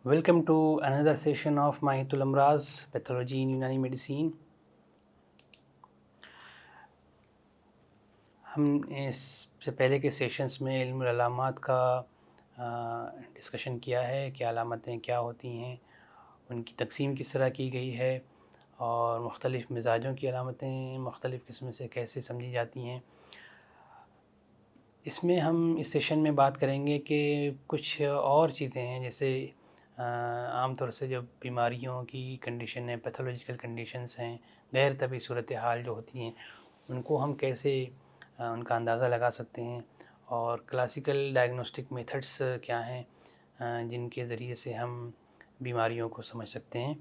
Welcome to another session of Mahitul Amraz, Pathology in Unani Medicine. ہم اس سے پہلے کے سیشنز میں علم العلامات کا ڈسکشن کیا ہے کہ علامتیں کیا ہوتی ہیں، ان کی تقسیم کس طرح کی گئی ہے اور مختلف مزاجوں کی علامتیں مختلف قسم سے کیسے سمجھی جاتی ہیں۔ اس میں ہم اس سیشن میں بات کریں گے کہ کچھ اور چیزیں ہیں، جیسے عام طور سے جو بیماریوں کی کنڈیشن ہے، پیتھولوجیکل کنڈیشنز ہیں، غیر طبی صورتحال جو ہوتی ہیں، ان کو ہم کیسے ان کا اندازہ لگا سکتے ہیں، اور کلاسیکل ڈائگنوسٹک میتھڈس کیا ہیں جن کے ذریعے سے ہم بیماریوں کو سمجھ سکتے ہیں۔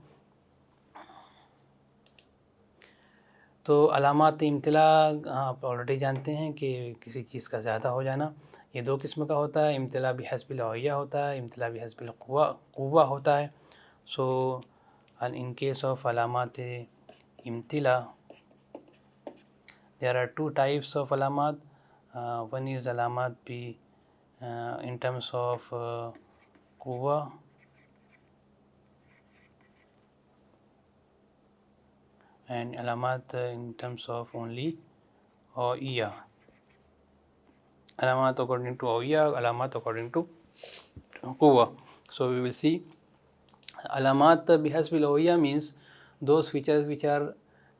تو علامات امتلاء آپ آلریڈی جانتے ہیں کہ کسی چیز کا زیادہ ہو جانا، یہ دو قسم کا ہوتا ہے، امتلاء بحسب العویہ ہوتا ہے، امتلاء بحسب القوہ ہوتا ہے۔ سو in case of علامات امتلاء there are two types of علامات. One is علامات in terms of قوہ and علامات in terms of only اویہ. علامات according to اویہ، علامات according to قوہ. So we will see علامات بحسب الاویہ means those features which are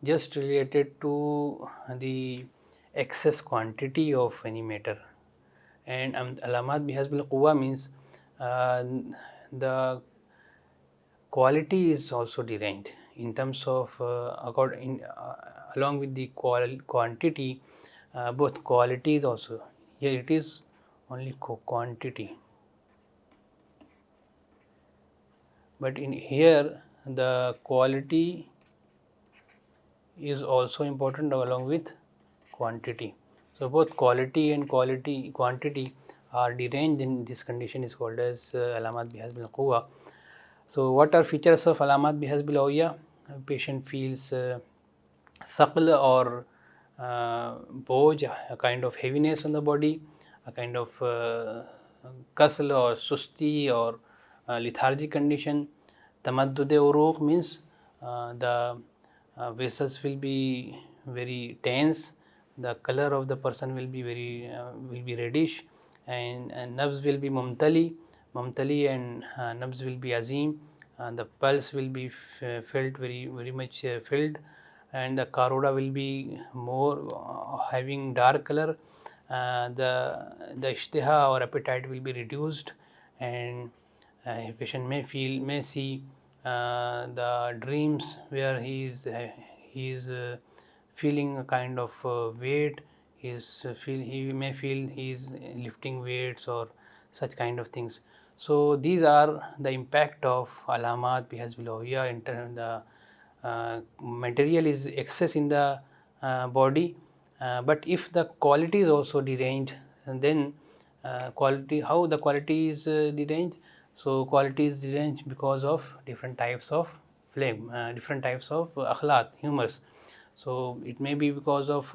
just related to the excess quantity of any matter, and علامات بحسب القوہ means the quality is also deranged in terms of along with the quantity, both quality is also, here it is only quantity, but in here the quality is also important along with quantity. So both quality and quantity are deranged in this condition is called as علامات بحسب القوہ. So what are features of علامات بحسب الاویہ؟ Patient feels ثقل or بوجھ, a kind of heaviness on the body, a kind of Kusal or سستی or lethargic condition. تمدد عروق means the vessels will be very tense, the color of the person will be reddish, and nerves will be mumtali and nerves will be azim, and the pulse will be felt very much filled, and the caroda will be more having dark color, the ishtiha or appetite will be reduced, and a patient may see the dreams where he is feeling a kind of weight, he may feel he is lifting weights or such kind of things. So these are the impact of علامات بحسب الاویہ. In turn the material is excess in the body, but if the quality is also deranged, then quality, how the quality is deranged? So quality is deranged because of different types of phlegm, different types of akhlat, humors. So it may be because of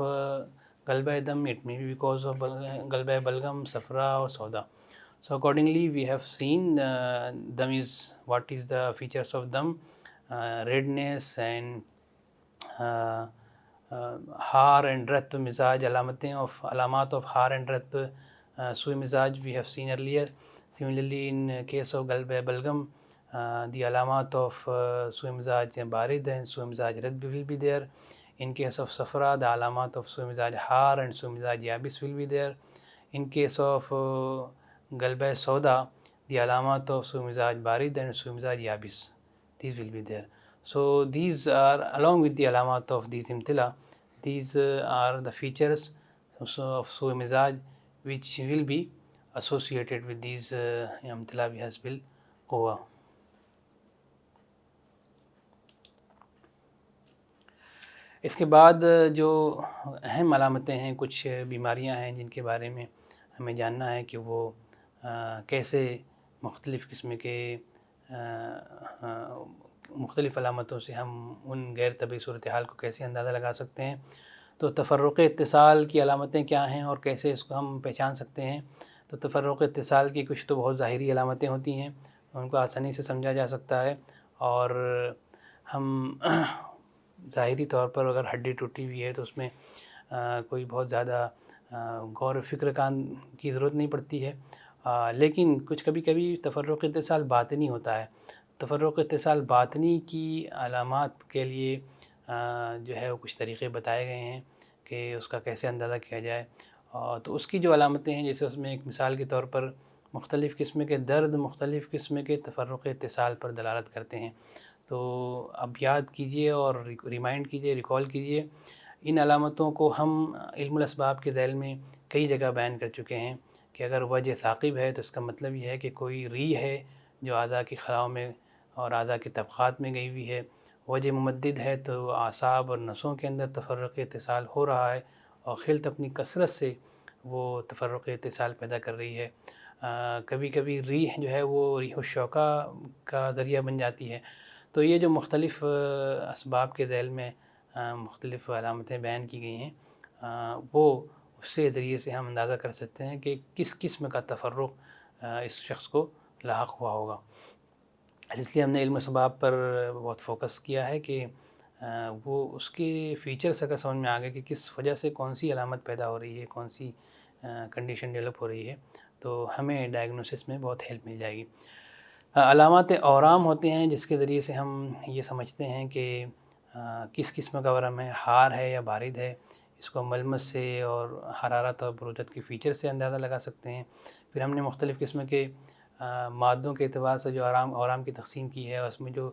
galba dam, it may be because of galba balgam, safra or sauda. So accordingly we have seen dam is, what is the features of dam? Redness and har and rat mizaj, alamat of har and rat sui mizaj we have seen earlier. Similarly in case of galba balgam, the alamat of sui mizaj barid and sui mizaj rad will be there. In case of safra, the alamat of sui mizaj har and sui mizaj yabis will be there. In case of galba sauda, the alamat of sui mizaj barid and sui mizaj yabis, these will be there. So these are, along with the alamat of these imtila, these are the features of sui mizaj which will be associated with these امتلاء بحسب القوہ. اس کے بعد جو اہم علامتیں ہیں، کچھ بیماریاں ہیں جن کے بارے میں ہمیں جاننا ہے کہ وہ کیسے مختلف قسم کے مختلف علامتوں سے ہم ان غیر طبی صورتحال کو کیسے اندازہ لگا سکتے ہیں. تو تفرق اتصال کی علامتیں کیا ہیں اور کیسے اس کو ہم پہچان سکتے ہیں؟ تو تفرق اتصال کی کچھ تو بہت ظاہری علامتیں ہوتی ہیں. ان کو آسانی سے سمجھا جا سکتا ہے، اور ہم ظاہری طور پر اگر ہڈی ٹوٹی ہوئی ہے تو اس میں کوئی بہت زیادہ غور و فکر کی ضرورت نہیں پڑتی ہے، لیکن کچھ کبھی کبھی تفرق اتصال باطنی ہوتا ہے. تفرق اتصال باطنی کی علامات کے لیے جو ہے وہ کچھ طریقے بتائے گئے ہیں کہ اس کا کیسے اندازہ کیا جائے. تو اس کی جو علامتیں ہیں، جیسے اس میں ایک مثال کے طور پر مختلف قسم کے درد مختلف قسم کے تفرق اتصال پر دلالت کرتے ہیں. تو اب یاد کیجئے اور ریمائنڈ کیجئے، ریکال کیجئے. ان علامتوں کو ہم علم الاسباب کے ذیل میں کئی جگہ بیان کر چکے ہیں کہ اگر وجہ ثاقب ہے تو اس کا مطلب یہ ہے کہ کوئی ری ہے جو اعضاء کی خلاؤں میں اور اعضاء کے طبقات میں گئی ہوئی ہے. وجہ ممدد ہے تو اعصاب اور نسوں کے اندر تفرق اتصال ہو رہا ہے، اور خلط اپنی کثرت سے وہ تفرق اتصال پیدا کر رہی ہے. کبھی کبھی ریح جو ہے وہ ریح الشوکہ کا ذریعہ بن جاتی ہے. تو یہ جو مختلف اسباب کے ذیل میں مختلف علامتیں بیان کی گئی ہیں، وہ اس کے ذریعے سے ہم اندازہ کر سکتے ہیں کہ کس قسم کا تفرق اس شخص کو لاحق ہوا ہوگا. اس لیے ہم نے علم اسباب پر بہت فوکس کیا ہے کہ وہ اس کے فیچرز اگر سمجھ میں آ گئے کہ کس وجہ سے کون سی علامت پیدا ہو رہی ہے، کون سی کنڈیشن ڈیولپ ہو رہی ہے، تو ہمیں ڈائگنوسس میں بہت ہیلپ مل جائے گی. علامات اورام ہوتے ہیں جس کے ذریعے سے ہم یہ سمجھتے ہیں کہ کس قسم کا ورم ہے، ہار ہے یا بارد ہے. اس کو ملمس سے اور حرارت اور برودت کے فیچر سے اندازہ لگا سکتے ہیں. پھر ہم نے مختلف قسم کے مادوں کے اعتبار سے جو اورام کی تقسیم کی ہے، اس میں جو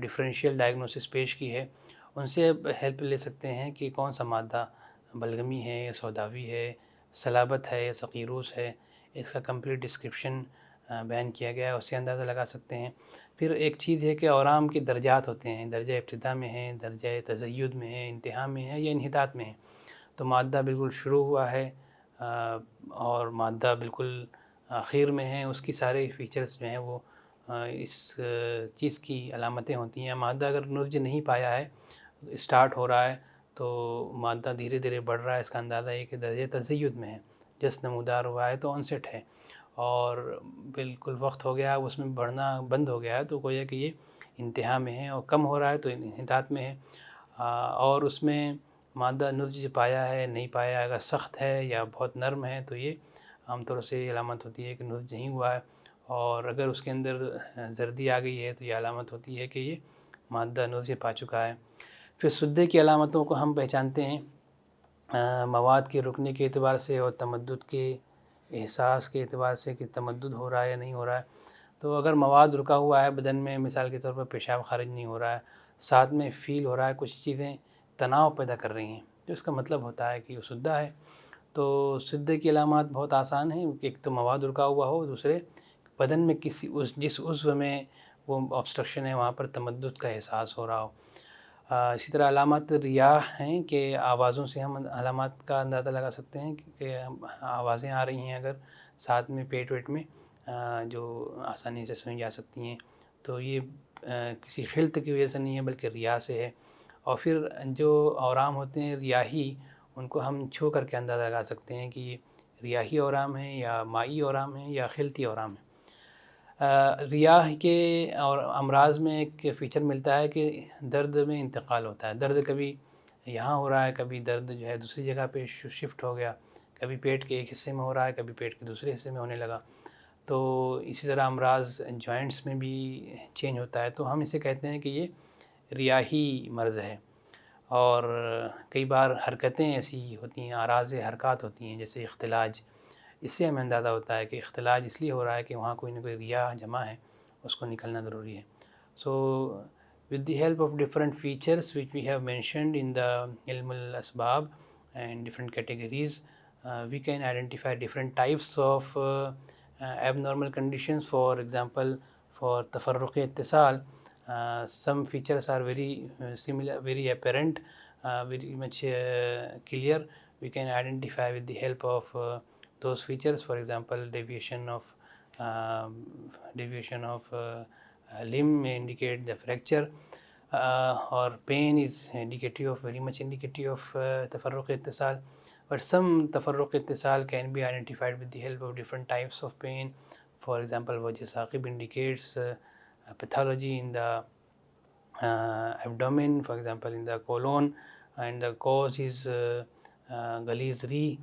ڈفرینشیل ڈائگنوسس پیش کی ہے، ان سے ہیلپ لے سکتے ہیں کہ کون سا مادہ بلغمی ہے یا سوداوی ہے، صلابت ہے یا سقیروس ہے. اس کا کمپلیٹ ڈسکرپشن بیان کیا گیا ہے، اس سے اندازہ لگا سکتے ہیں. پھر ایک چیز ہے کہ اورام کے درجات ہوتے ہیں، درجہ ابتدا میں ہیں، درجہ تزید میں ہے، انتہا میں ہے یا انحطاط میں ہے. تو مادہ بالکل شروع ہوا ہے اور مادہ بالکل آخر میں ہے، اس کی سارے فیچرز جو ہیں وہ اس چیز کی علامتیں ہوتی ہیں. مادہ اگر نرج نہیں پایا ہے، اسٹارٹ ہو رہا ہے تو مادہ دھیرے دھیرے بڑھ رہا ہے، اس کا اندازہ یہ کہ درجہ تزید میں ہے. جس نمودار ہوا ہے تو آنسٹ ہے، اور بالکل وقت ہو گیا اس میں بڑھنا بند ہو گیا ہے تو گویا کہ یہ انتہا میں ہے، اور کم ہو رہا ہے تو انحطاط میں ہے. اور اس میں مادہ نضج پایا ہے نہیں پایا، اگر سخت ہے یا بہت نرم ہے تو یہ عام طور سے یہ علامت ہوتی ہے کہ نضج نہیں ہوا ہے. اور اگر اس کے اندر زردی آ گئی ہے تو یہ علامت ہوتی ہے کہ یہ مادہ نضج پا چکا ہے. پھر سدے کی علامتوں کو ہم پہچانتے ہیں مواد کے رکنے کے اعتبار سے اور تمدد کے احساس کے اعتبار سے کہ تمدد ہو رہا ہے یا نہیں ہو رہا ہے. تو اگر مواد رکا ہوا ہے بدن میں، مثال کے طور پر پیشاب خارج نہیں ہو رہا ہے، ساتھ میں فیل ہو رہا ہے کچھ چیزیں تناؤ پیدا کر رہی ہیں، تو اس کا مطلب ہوتا ہے کہ وہ سدہ ہے. تو سدے کی علامات بہت آسان ہیں. ایک تو مواد رکا ہوا ہو، دوسرے بدن میں جس عضو میں وہ آبسٹرکشن ہے وہاں پر تمدد کا احساس ہو رہا ہو. اسی طرح علامات ریاح ہیں کہ آوازوں سے ہم علامات کا اندازہ لگا سکتے ہیں کہ آوازیں آ رہی ہیں اگر ساتھ میں پیٹ ویٹ میں جو آسانی سے سنی جا سکتی ہیں، تو یہ کسی خلط کی وجہ سے نہیں ہے بلکہ ریاح سے ہے. اور پھر جو اورام ہوتے ہیں ریاحی، ان کو ہم چھو کر کے اندازہ لگا سکتے ہیں کہ یہ ریاحی اورام ہیں یا مائی اورام ہیں یا خلطی اورام ہیں. ریاح کے اور امراض میں ایک فیچر ملتا ہے کہ درد میں انتقال ہوتا ہے. درد کبھی یہاں ہو رہا ہے، کبھی درد جو ہے دوسری جگہ پہ شفٹ ہو گیا، کبھی پیٹ کے ایک حصے میں ہو رہا ہے، کبھی پیٹ کے دوسرے حصے میں ہونے لگا. تو اسی طرح امراض جوائنٹس میں بھی چینج ہوتا ہے. تو ہم اسے کہتے ہیں کہ یہ ریاحی مرض ہے. اور کئی بار حرکتیں ایسی ہوتی ہیں، اعراض حرکات ہوتی ہیں جیسے اختلاج. اس سے ہمیں اندازہ ہوتا ہے کہ اختلاج اس لیے ہو رہا ہے کہ وہاں کوئی نہ کوئی ریاح جمع ہے، اس کو نکلنا ضروری ہے. سو with the help of different features which we have mentioned in the ilm al-asbab and different categories, we can identify different types of abnormal conditions. For example, for tafarruq ittisal, some features are very similar, very apparent, very much clear. We can identify with the help of those features. For example, deviation of limb may indicate the fracture, or pain is indicative of, very much indicative of tafarruq ittisal. But some tafarruq ittisal can be identified with the help of different types of pain. For example, Wajh Saqib indicates pathology in the abdomen, for example in the colon, and the cause is Ghaliz Re,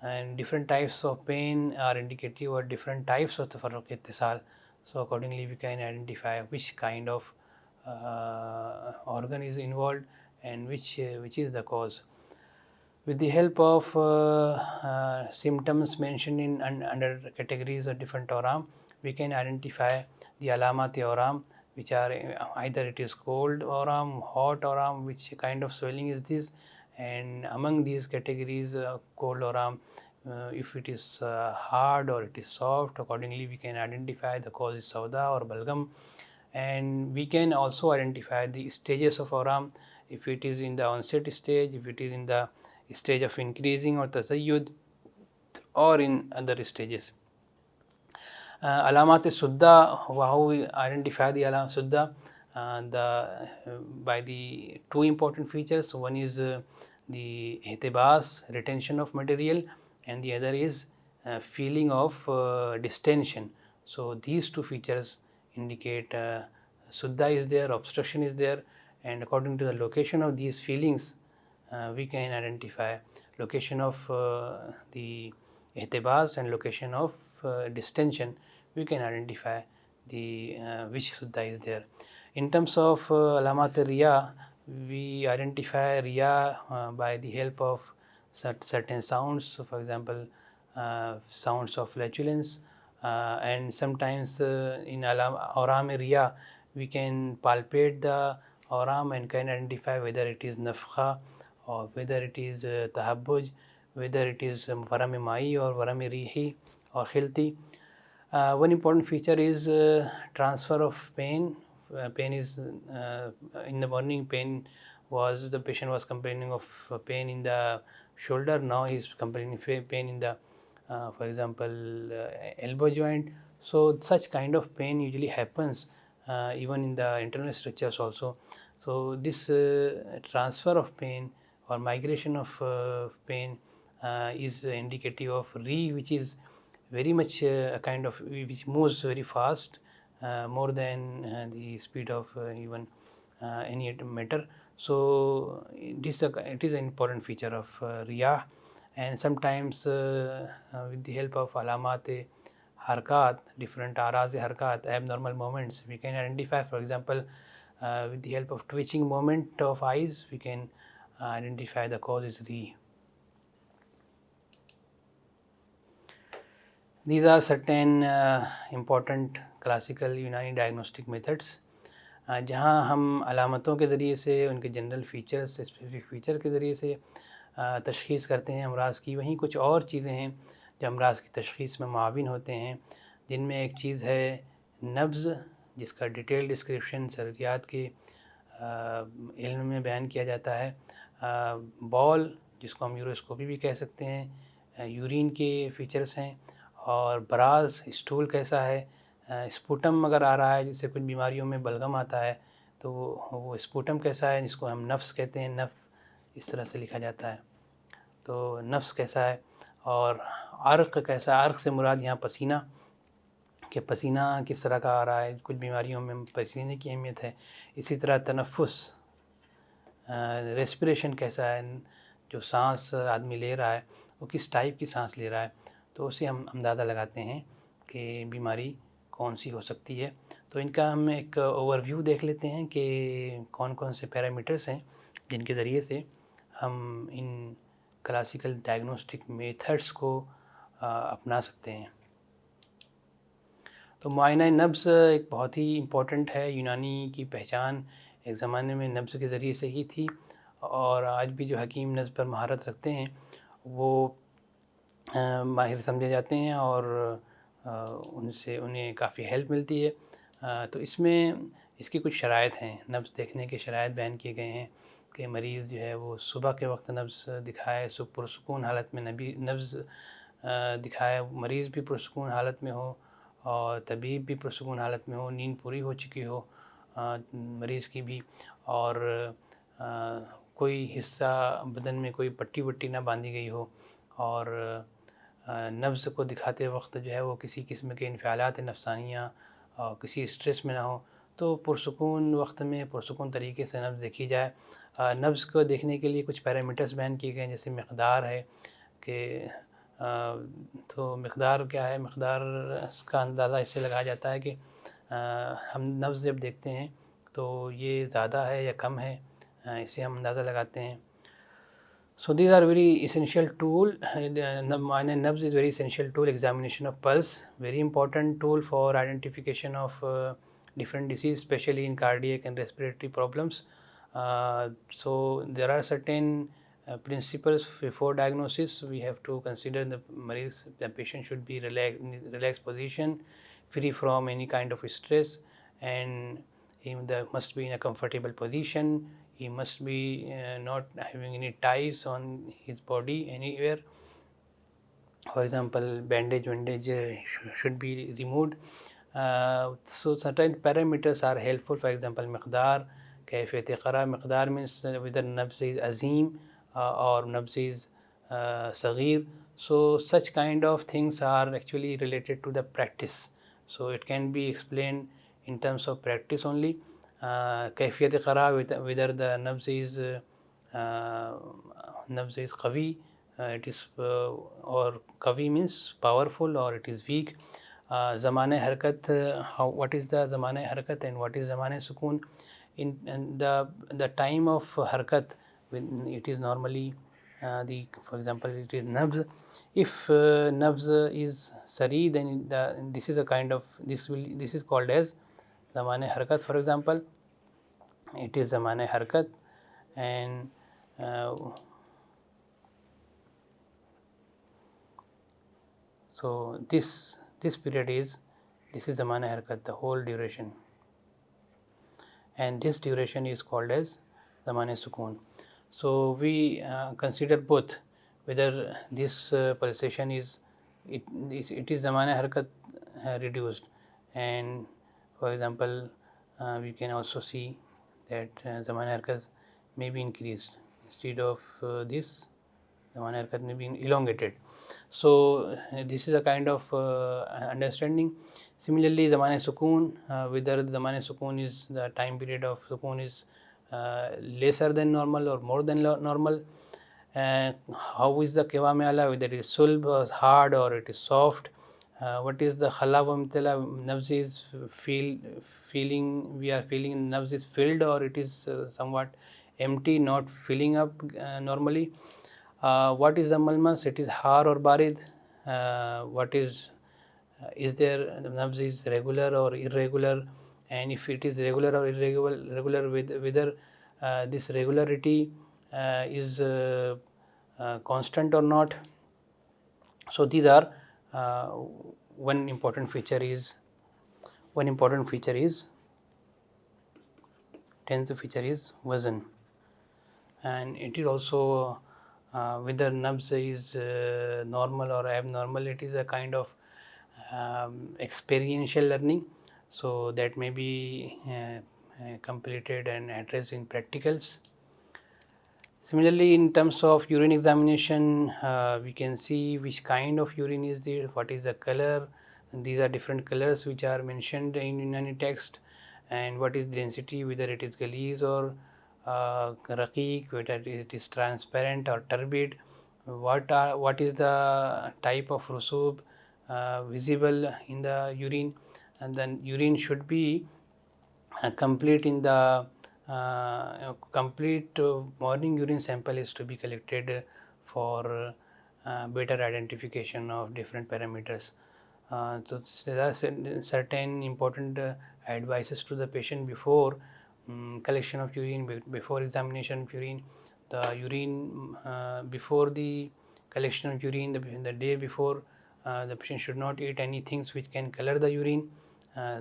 and different types of pain are indicative of different types of tafarruq ittisal. So accordingly we can identify which kind of organ is involved and which is the cause. With the help of symptoms mentioned in under categories of different auram, we can identify the alamat auram, which are either it is cold auram, hot auram, which kind of swelling is this, and among these categories, cold auram, if it is hard or it is soft, accordingly we can identify the cause is sauda or balgam. And we can also identify the stages of auram, if it is in the onset stage, if it is in the stage of increasing or tazayyud, or in other stages. Alamat Sudda, how we identify the Alamat Sudda? By the two important features. One is the ihtibas, retention of material, and the other is feeling of distension. So these two features indicate Sudda is there, obstruction is there, and according to the location of these feelings, we can identify location of the ihtibas and location of distension. We can identify the which Suddha is there. In terms of alamat riya, we identify riya by the help of certain sounds, for example sounds of flatulence, and sometimes in auram riya we can palpate the auram and can identify whether it is nafkha or whether it is tahabbuj, whether it is varam mai or varam rihi or khilti. One important feature is transfer of pain. Pain is in the morning, pain was, the patient was complaining of pain in the shoulder. Now he is complaining pain in the for example elbow joint. So such kind of pain usually happens even in the internal structures also. So this transfer of pain or migration of pain is indicative of re, which is very much a kind of, which moves very fast, more than the speed of even any matter. So it is an important feature of riyah. And sometimes with the help of alamat harkat, different araz harkat, abnormal movements, we can identify. For example, with the help of twitching movement of eyes, we can identify the cause is re. These are certain important classical यूनानी diagnostic methods जहाँ हम अलामतों के ज़रिए से, उनके general features, specific feature के ज़रिए से तशख़ीस करते हैं अमराज़ की। वहीं कुछ और चीज़ें हैं जो अमराज़ की तशख़ीस में मुआविन होते हैं, जिनमें एक चीज़ है नब्ज़, जिसका डिटेल डिस्क्रिप्शन सर्दियात के इल्म में बयान किया जाता है। बॉल, जिसको हम यूरोस्कोपी भी कह सकते हैं, यूरिन के फ़ीचर्स हैं। और बराज, स्टूल कैसा है, स्पूटम अगर आ रहा है, जिससे कुछ बीमारियों में बलगम आता है तो वो स्पूटम कैसा है, जिसको हम नफ्स कहते हैं, नफ्स इस तरह से लिखा जाता है, तो नफ्स कैसा है। और अर्क कैसा है, अर्क से मुराद यहाँ पसीना, कि पसीना किस तरह का आ रहा है, कुछ बीमारियों में पसीने की अहमियत है। इसी तरह तनफ़ुस, रेस्पिरेशन कैसा है, जो सांस आदमी ले रहा है वो किस टाइप की सांस ले रहा है, तो उससे हम अंदाज़ा लगाते हैं कि बीमारी कौन सी हो सकती है। तो इनका हम एक ओवरव्यू देख लेते हैं कि कौन कौन से पैरामीटर्स हैं जिनके ज़रिए से हम इन क्लासिकल डायग्नोस्टिक मेथड्स को अपना सकते हैं। तो मुआयना नब्ज़ एक बहुत ही इम्पोर्टेंट है। यूनानी की पहचान एक ज़माने में नब्ज़ के ज़रिए से ही थी, और आज भी जो हकीम नब्ज़ पर महारत रखते हैं वो माहिर समझे जाते हैं और उनसे उन्हें काफ़ी हेल्प मिलती है। तो इसमें इसकी कुछ शराइत हैं, नब्ज़ देखने के शराइत बयान किए गए हैं कि मरीज़ जो है वो सुबह के वक्त नब्ज़ दिखाए, पुरसुकून हालत में नब्ज़ दिखाए, मरीज़ भी पुरसुकून हालत में हो और तबीब भी पुरसुकून हालत में हो, नींद पूरी हो चुकी हो मरीज़ की भी, और कोई हिस्सा बदन में कोई पट्टी वट्टी ना बांधी गई हो, और نبض کو دکھاتے وقت جو ہے وہ کسی قسم کے انفعالات نفسانیہ اور کسی اسٹریس میں نہ ہو، تو پرسکون وقت میں پرسکون طریقے سے نبض دیکھی جائے. نبض کو دیکھنے کے لیے کچھ پیرامیٹرز بیان کیے گئے ہیں، جیسے مقدار ہے کہ تو مقدار کیا ہے؟ مقدار اس کا اندازہ اس سے لگایا جاتا ہے کہ ہم نبض جب دیکھتے ہیں تو یہ زیادہ ہے یا کم ہے، اسے ہم اندازہ لگاتے ہیں. So these are very essential tool. Nabz is very essential tool. Examination of pulse, very important tool for identification of different disease, especially in cardiac and respiratory problems. So there are certain principles before diagnosis. We have to consider the patient should be relaxed position, free from any kind of stress, and he must be in a comfortable position. He must be not having any ties on his body anywhere. For example, bandage should be removed. So certain parameters are helpful. For example, miqdar, kayfiyat qara. Miqdar means whether nabz is azim or nabz is saghir. So such kind of things are actually related to the practice. So it can be explained in terms of practice only. Kayfiyat qara, whether the nabz is qawi, it is or qawi means powerful, or it is weak. Zamane harkat, what is the zamane harkat and what is zamane sukoon? In the time of harkat, when it is normally for example, it is nabz. If nabz is sari, then this is a kind of this is called as zamane harkat. For example, it is zamane harkat, and so this period is zamane harkat, the whole duration, and this duration is called as zamane sukoon. So we consider both, whether this pulsation is zamane harkat reduced, and for example we can also see that zamane harkat may be increased. Instead of this, zamane harkat may be elongated. So this is a kind of understanding. Similarly, zamane sukoon, whether zamane sukoon is the time period of sukoon is lesser than normal or more than normal. How is the qiyam ala, whether it is sulb or hard or it is soft. What is the khala wa mtala, nabz is feeling, we are feeling nabz is filled or it is somewhat empty, not filling up normally. What is the malmas, it is har or barid. What is there nabz is regular or irregular, and if it is regular or irregular, whether this regularity is constant or not. So these are one important feature is 10th feature is wazn, and it is also whether nabz is normal or abnormal. It is a kind of experiential learning, so that may be completed and addressed in practicals. Similarly, in terms of urine examination, we can see which kind of urine is there, what is the color, and these are different colors which are mentioned in any text, and what is density, whether it is ghaliz or raqiq, whether it is transparent or turbid, what is the type of rusub visible in the urine, and then urine should be complete in the complete morning urine sample is to be collected for better identification of different parameters. So there are certain important advices to the patient before collection of urine, before examination of urine. The urine before the collection of urine, the day before, the patient should not eat any things which can color the urine.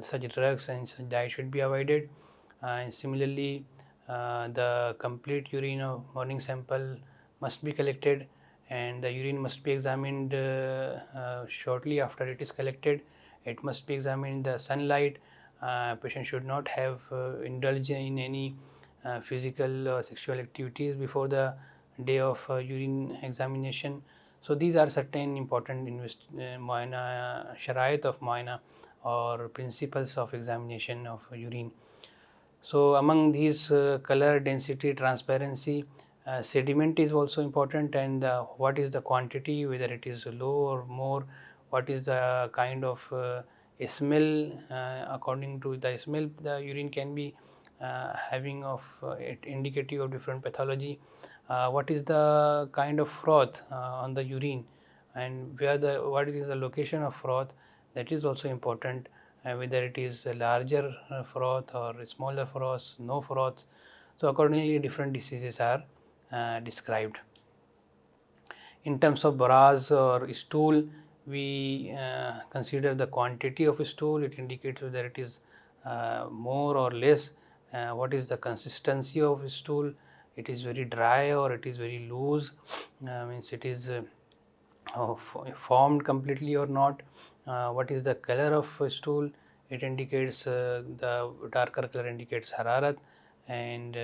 Such drugs and such diet should be avoided. And similarly, the complete urine of morning sample must be collected, and the urine must be examined shortly after it is collected. It must be examined in the sunlight. Patient should not have indulged in any physical or sexual activities before the day of urine examination. So these are certain important شرائط of معائنہ or principles of examination of urine. So among these color, density, transparency, sediment is also important, and what is the quantity, whether it is low or more, what is the kind of smell. According to the smell, the urine can be having of indicative of different pathology. What is the kind of froth on the urine, and what is the location of froth, that is also important. Whether it is a larger froth or smaller froth, no froth. So accordingly different diseases are described. In terms of baraz or stool, we consider the quantity of stool. It indicates whether it is more or less. What is the consistency of stool? It is very dry or it is very loose, means it is formed completely or not. What is the color of stool? It indicates the darker color indicates hararat, and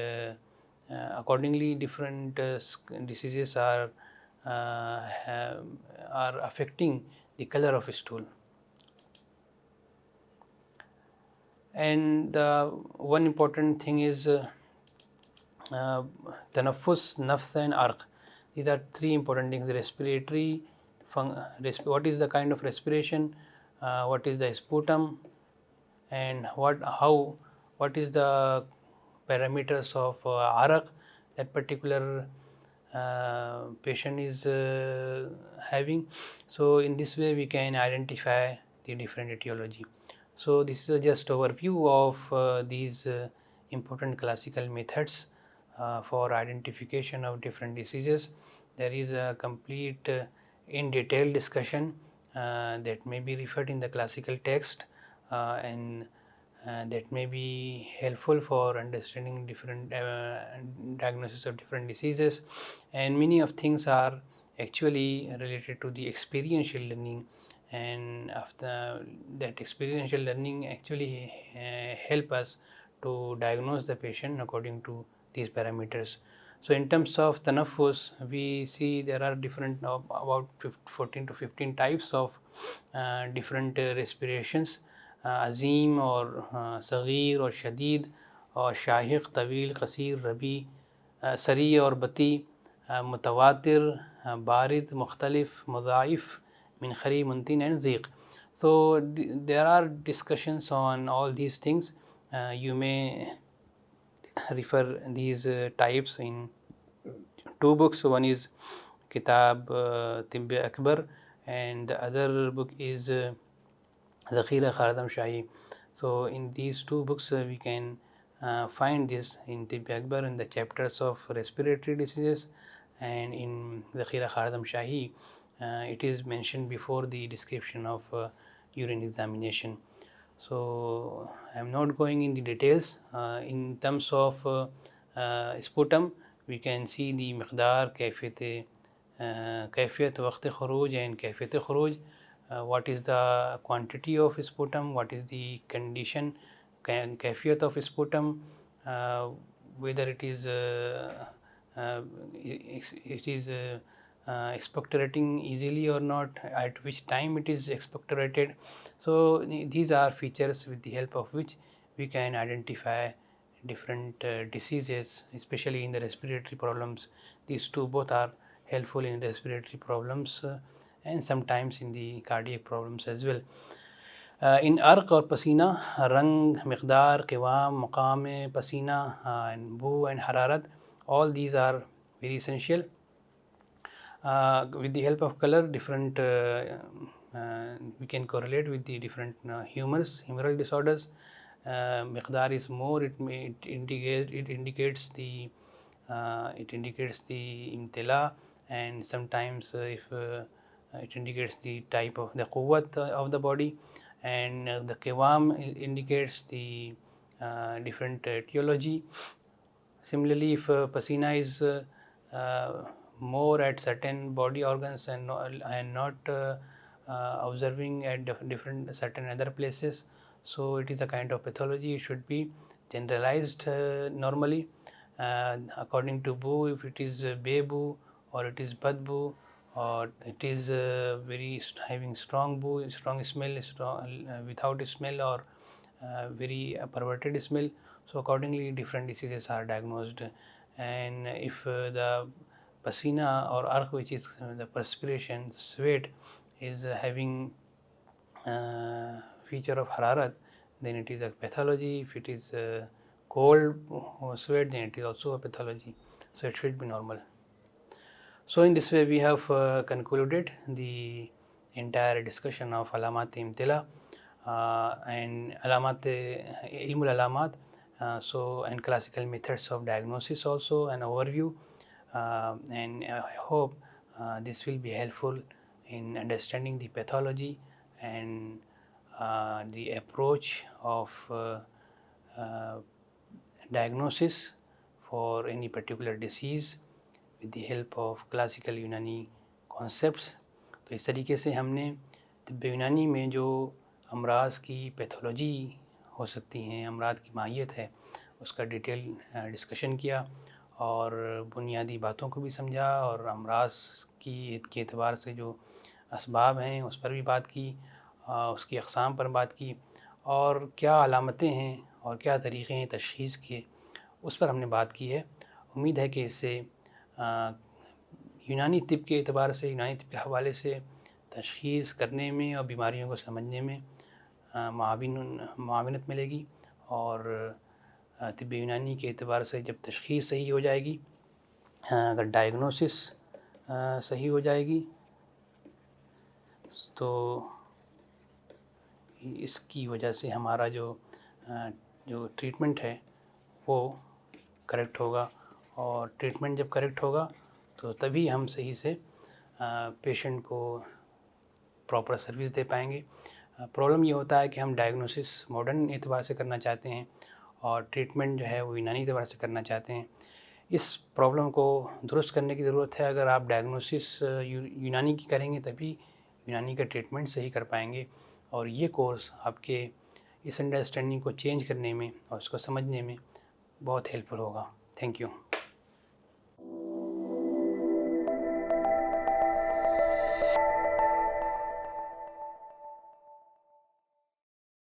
accordingly different diseases are affecting the color of stool. And one important thing is tanaffus, nafs and arq. These are three important things. Respiratory, what is the kind of respiration, what is the sputum, and what is the parameters of araq that particular patient is having. So in this way we can identify the different etiology. So this is a just overview of these important classical methods for identification of different diseases. There is a complete in detail discussion that may be referred in the classical text, and that may be helpful for understanding different diagnosis of different diseases. And many of things are actually related to the experiential learning, and after that experiential learning actually help us to diagnose the patient according to these parameters. So in terms of tanaffus, we see there are different about 14 to 15 types of different respirations. عظیم اور صغیر اور شدید اور شاہق، طویل، قصیر، ربی، سری اور بطی، متواتر، بارد، مختلف، مضاعف، منخری، منتن and ضیق. So there are discussions on all these things. You may refer these types in two books. One is Kitab Tibb Akbar, and the other book is Zakhira Khardam Shahi. So in these two books we can find this in Tibb Akbar in the chapters of respiratory diseases, and in Zakhira Khardam Shahi it is mentioned before the description of urine examination. So I am not going in the details. In terms of sputum, we can see the miqdar, kayfiyat waqt khuruj and kayfiyat khuruj. What is the quantity of sputum, what is the condition, kayfiyat of sputum, whether it is expectorating easily or not, at which time it is expectorated. So these are features with the help of which we can identify different diseases, especially in the respiratory problems. These two both are helpful in respiratory problems and sometimes in the cardiac problems as well. In arq اور پسینہ، رنگ، مقدار، قوام، مقام پسینہ، and boo and hararat, all these are very essential. With the help of color, different we can correlate with the different humoral disorders. Miqdar is more, it indicates the imtila, and sometimes if it indicates the type of the quwwat of the body, and the qiwam indicates the different etiology. Similarly, if pasina is more at certain body organs and not observing at different certain other places, so it is a kind of pathology. It should be generalized normally. According to boo, if it is bebu or it is badbu, or it is having strong smell, without smell, or very perverted smell. So accordingly different diseases are diagnosed. And if the pasina or arq, which is the perspiration, sweat, is having feature of hararat, then it is a pathology. If it is cold sweat, then it is also a pathology. So it should be normal. So in this way we have concluded the entire discussion of alamat imtila and alamat ilmul alamat, so and classical methods of diagnosis, also an overview, and I hope this will be helpful in understanding the pathology and the approach of diagnosis for any particular disease with the help of classical यूनानी concepts. تو اس طریقے سے ہم نے طب یونانی میں جو امراض کی پیتھولوجی ہو سکتی ہیں، امراض کی ماہیت ہے، اس کا ڈیٹیل ڈسکشن کیا اور بنیادی باتوں کو بھی سمجھا، اور امراض کے اعتبار سے جو اسباب ہیں اس پر بھی بات کی، اس کی اقسام پر بات کی، اور کیا علامتیں ہیں اور کیا طریقے ہیں تشخیص کے، اس پر ہم نے بات کی ہے. امید ہے کہ اس سے یونانی طب کے اعتبار سے، یونانی طب کے حوالے سے تشخیص کرنے میں اور بیماریوں کو سمجھنے میں معاونت ملے گی، اور طب یونانی کے اعتبار سے جب تشخیص صحیح ہو جائے گی، اگر ڈائگنوسس صحیح ہو جائے گی، تو اس کی وجہ سے ہمارا جو ٹریٹمنٹ ہے وہ کریکٹ ہوگا، اور ٹریٹمنٹ جب کریکٹ ہوگا تو تبھی ہم صحیح سے پیشنٹ کو پراپر سروس دے پائیں گے. پرابلم یہ ہوتا ہے کہ ہم ڈائگنوسس ماڈرن اعتبار سے کرنا چاہتے ہیں اور ٹریٹمنٹ جو ہے وہ یونانی اعتبار سے کرنا چاہتے ہیں. اس پرابلم کو درست کرنے کی ضرورت ہے. اگر آپ ڈائگنوسس یونانی کی کریں گے تبھی یونانی کا ٹریٹمنٹ صحیح کر پائیں گے، اور یہ کورس آپ کے اس انڈرسٹینڈنگ کو چینج کرنے میں اور اس کو سمجھنے میں بہت ہیلپ فل ہوگا. Thank you.